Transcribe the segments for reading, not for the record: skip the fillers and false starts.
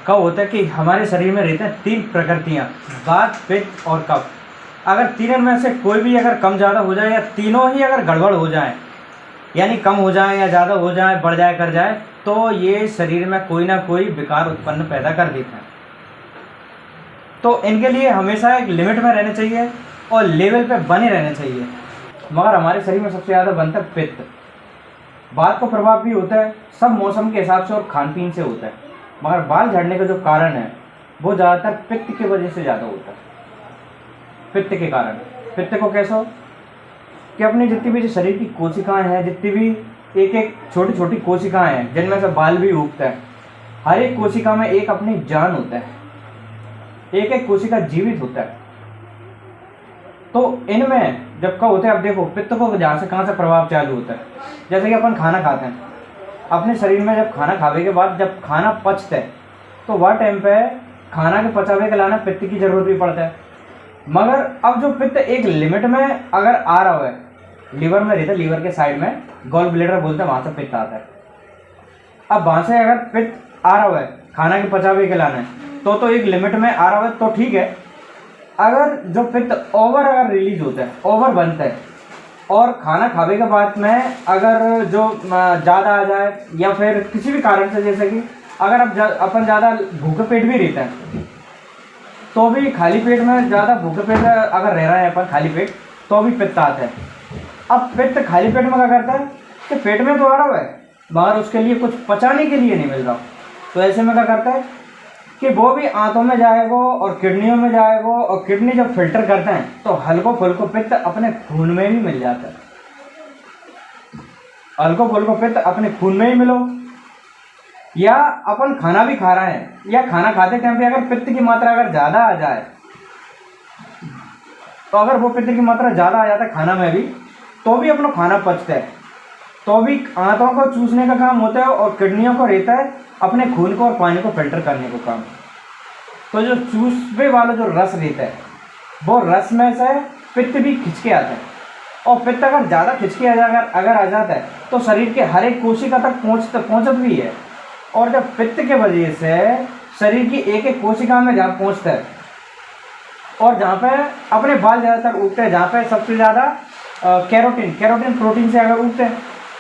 कब होता है कि हमारे शरीर में रहते हैं 3 प्रकृतियाँ, वात, पित्त और कफ। अगर तीनों में से कोई भी अगर कम ज़्यादा हो जाए या तीनों ही अगर गड़बड़ हो जाए, यानी कम हो जाए या ज़्यादा हो जाए, बढ़ जाए, कर जाए, तो ये शरीर में कोई ना कोई विकार उत्पन्न पैदा कर देते हैं। तो इनके लिए हमेशा एक लिमिट में रहना चाहिए और लेवल पे बने रहना चाहिए। मगर हमारे शरीर में सबसे ज़्यादा बनता है पित्त। बात को प्रभाव भी होता है सब मौसम के हिसाब से और खान पीन से होता है, मगर बाल झड़ने का जो कारण है वो ज़्यादातर पित्त की वजह से ज़्यादा होता है। पित्त के कारण, पित्त को कैसे हो कि अपनी जितनी भी जो शरीर की कोशिकाएं हैं, जितनी भी एक एक छोटी छोटी कोशिकाएं हैं जिनमें से बाल भी उगता है, हर एक कोशिका में एक अपनी जान होता है, एक एक कोशिका जीवित होता है। तो इनमें जब कब होता है, अब देखो पित्त को जहाँ से कहाँ से प्रभाव चालू होता है। जैसे कि अपन खाना खाते हैं, अपने शरीर में जब खाना खाने के बाद जब खाना पचता है तो वह टाइम पे खाना के पचावे के लाना पित्त की जरूरत भी पड़ता है। मगर अब जो पित्त एक लिमिट में अगर आ रहा है, लीवर में रहता है, लीवर के साइड में गॉल ब्लैडर बोलते हैं, वहाँ से पित्त आता है। अब वहाँ से अगर पित्त आ रहा है खाना के पचावे के लाना तो एक लिमिट में आ रहा है तो ठीक है। अगर जो पित्त ओवर अगर रिलीज होता है, ओवर बनता है और खाना खाने के बाद में अगर जो ज़्यादा आ जाए या फिर किसी भी कारण से, जैसे कि अगर अब अपन ज़्यादा भूखे पेट भी रहता है तो भी खाली पेट में ज़्यादा भूखे पेट अगर रह रहा है अपन खाली पेट तो भी पित्त आता है। अब पित्त खाली पेट में क्या करता है कि पेट में तो आ रहा है मगर उसके लिए कुछ पचाने के लिए नहीं मिल रहा, तो ऐसे में क्या करता है कि वो भी आंतों में जाएगा और किडनियों में जाएगा, और किडनी जब फिल्टर करते हैं तो हल्को फुल्को पित्त अपने खून में भी मिल जाता है। हल्को फुल्को पित्त अपने खून में ही मिलो, या अपन खाना भी खा रहे हैं या खाना खाते टाइम पे अगर पित्त की मात्रा अगर ज़्यादा आ जाए तो अगर वो पित्त की मात्रा ज़्यादा आ जाता है खाना में भी तो भी अपना खाना पचता है, तो भी आंतों को चूसने का काम होता है और किडनियों को रहता है अपने खून को और पानी को फिल्टर करने को काम। तो जो चूसने वाला जो रस रहता है वो रस में से पित्त भी खिंच के आता है, और पित्त अगर ज़्यादा खिंच के अगर आ जाता है तो शरीर के हर एक कोशिका तक पहुँचत भी है। और जब पित्त के वजह से शरीर की एक एक कोशिका में जहाँ पहुँचता है और जहाँ पे अपने बाल ज़्यादातर उगते हैं, जहाँ पे सबसे ज़्यादा कैरोटीन प्रोटीन से अगर उगते हैं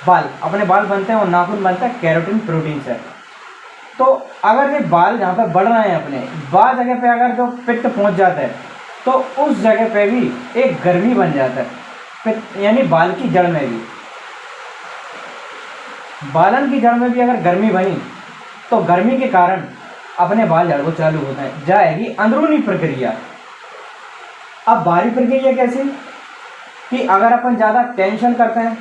बाल, अपने बाल बनते हैं और नाखून बनता है कैरोटीन प्रोटीन से। तो अगर ये बाल जहाँ पे बढ़ रहे हैं अपने बाल जगह पे अगर जो पित्त पहुँच जाता है तो उस जगह पे भी एक गर्मी बन जाता है पित्त, यानी बाल की जड़ में भी, बालन की जड़ में भी अगर गर्मी बनी तो गर्मी के कारण अपने बाल झड़ना चालू होता है, जाएगी अंदरूनी प्रक्रिया। अब बाहरी प्रक्रिया कैसी कि अगर अपन ज़्यादा टेंशन करते हैं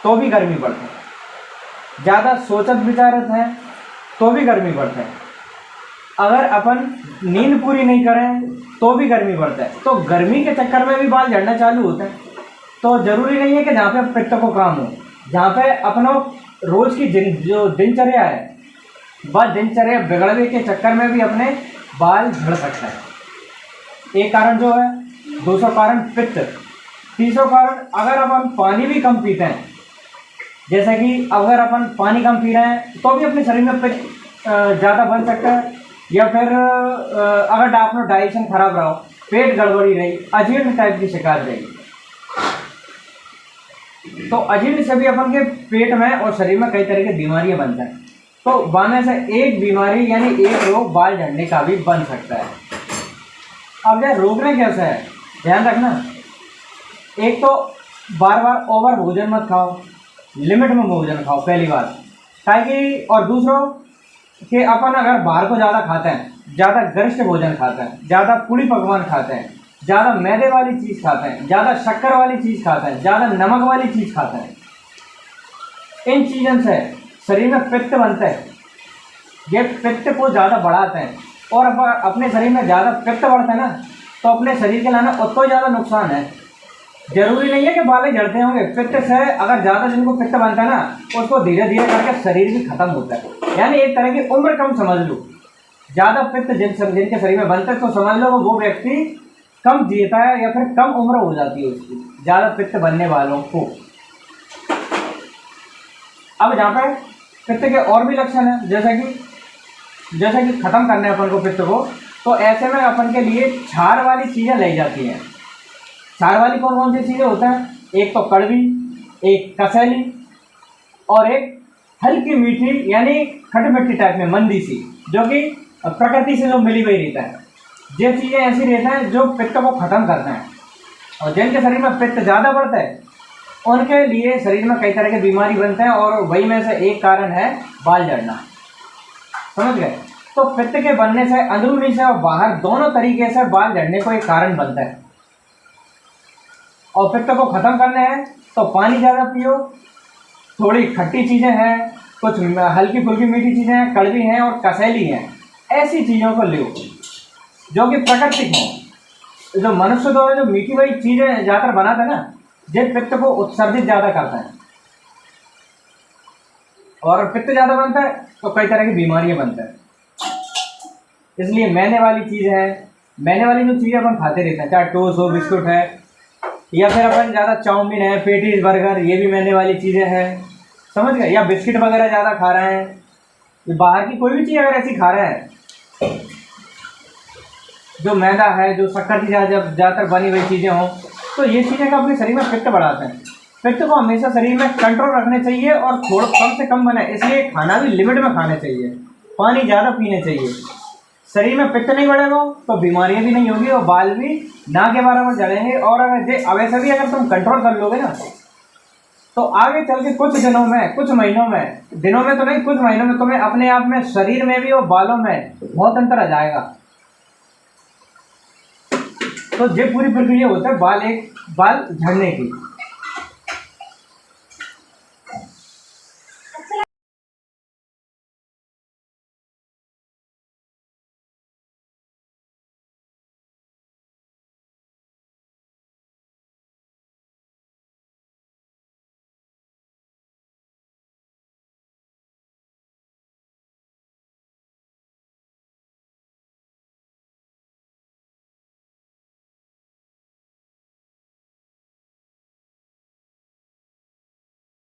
तो भी गर्मी बढ़ती है, ज़्यादा सोचत विचारत हैं तो भी गर्मी बढ़ता है, अगर अपन नींद पूरी नहीं करें तो भी गर्मी बढ़ता है। तो गर्मी के चक्कर में भी बाल झड़ना चालू होते हैं। तो ज़रूरी नहीं है कि जहाँ पे पित्त को काम हो, जहाँ पे अपना रोज़ की जो दिनचर्या है वह दिनचर्या बिगड़ने के चक्कर में भी अपने बाल झड़ सकता है। एक कारण जो है, दूसरा कारण पित्त, तीसरा कारण अगर अपन पानी भी कम पीते हैं, जैसे कि अगर अपन पानी कम पी रहे हैं तो भी अपने शरीर में पित्त ज़्यादा बन सकता है, या फिर अगर अपना डाइजेशन खराब रहा, पेट गड़बड़ी रही, अजीर्ण टाइप की शिकायत रही, तो अजीर्ण से भी अपन के पेट में और शरीर में कई तरह की बीमारियां बनता है। तो वहाँ से एक बीमारी यानी एक रोग बाल झड़ने का भी बन सकता है। अब यह रोकने कैसे है, ध्यान रखना। एक तो बार बार ओवर भोजन मत खाओ, लिमिट में भोजन खाओ पहली बात, ताकि, और दूसरों कि अपन अगर बाहर को ज़्यादा खाते हैं, ज़्यादा गरिष्ठ भोजन खाते हैं, ज़्यादा पूड़ी पकवान खाते हैं, ज़्यादा मैदे वाली चीज़ खाते हैं, ज़्यादा शक्कर वाली चीज़ खाते हैं, ज़्यादा नमक वाली चीज़ खाते हैं, इन चीज़ों से शरीर में पित्त बनता है, ये पित्त को ज़्यादा बढ़ाते हैं। और अपने शरीर में ज़्यादा पित्त बढ़ता है ना तो अपने शरीर के लाना उतना ज़्यादा नुकसान है। जरूरी नहीं है कि बाल झड़ते होंगे, पित्त से अगर ज़्यादा जिनको पित्त बनता है ना उसको धीरे धीरे करके शरीर भी खत्म होता है, यानी एक तरह की उम्र कम समझ लो। ज़्यादा पित्त जिनके शरीर में बनता है तो समझ लो वो व्यक्ति कम जीता है या फिर कम उम्र हो जाती है उसकी, ज़्यादा पित्त बनने वालों को। अब जहाँ पर पित्त के और भी लक्षण हैं, जैसे कि जैसे कि ख़त्म करना है अपन को पित्त को, तो ऐसे में अपन के लिए क्षार वाली चीज़ें लाई जाती हैं। क्षार वाली कौन कौन सी चीज़ें होता है? एक तो कड़वी, एक कसैली, और एक हल्की मीठी यानी खट मिट्टी टाइप में मंदी सी, जो कि प्रकृति से जो मिली हुई रहता है। ये चीज़ें ऐसी रहता है जो पित्त को ख़त्म करना है। और जिनके शरीर में पित्त ज़्यादा बढ़ता है उनके लिए शरीर में कई तरह की बीमारी बनते हैं, और वही में से एक कारण है बाल झड़ना। समझ गए? तो पित्त के बनने से अंदरूनी से और बाहर दोनों तरीके से बाल झड़ने को एक कारण बनता है। और पित्त को ख़त्म करना है तो पानी ज़्यादा पियो, थोड़ी खट्टी चीज़ें हैं, कुछ हल्की फुल्की मीठी चीज़ें हैं, कड़वी हैं और कसैली हैं, ऐसी चीज़ों को लो जो कि प्राकृतिक हों। जो मनुष्य द्वारा जो मीठी हुई चीज़ें ज़्यादातर बनाता है ना, ये पित्त को उत्सर्जित ज़्यादा करता है, और पित्त ज़्यादा बनता है तो कई तरह की बीमारियाँ बनता है। इसलिए मैदे वाली चीज़ है, मैदे वाली जो चीज़ें अपन खाते रहते हैं, चाहे टोस्ट हो, बिस्कुट है, या फिर अपन ज़्यादा चाउमीन है, पेटीज, बर्गर, ये भी मैदे वाली चीज़ें हैं। समझ गए? या बिस्किट वगैरह ज़्यादा खा रहे हैं, ये बाहर की कोई भी चीज़ अगर ऐसी खा रहे हैं जो मैदा है, जो शक्कर की ज़्यादातर बनी हुई चीज़ें हों, तो ये चीज़ें का अपने शरीर में पित्त बढ़ाते हैं। पित्त को हमेशा शरीर में कंट्रोल रखने चाहिए और थोड़ा कम से कम बने, इसलिए खाना भी लिमिट में खाने चाहिए, पानी ज़्यादा पीने चाहिए। शरीर में पित्त नहीं बढ़ेगा तो बीमारियां भी नहीं होगी और बाल भी ना के बराबर झड़ेंगे। और अगर वैसे भी अगर तुम कंट्रोल कर लोगे ना, तो आगे चल के कुछ दिनों में, कुछ महीनों में, दिनों में तो नहीं, कुछ महीनों में तुम्हें अपने आप में शरीर में भी और बालों में बहुत अंतर आ जाएगा। तो ये पूरी प्रक्रिया होता है बाल झड़ने की।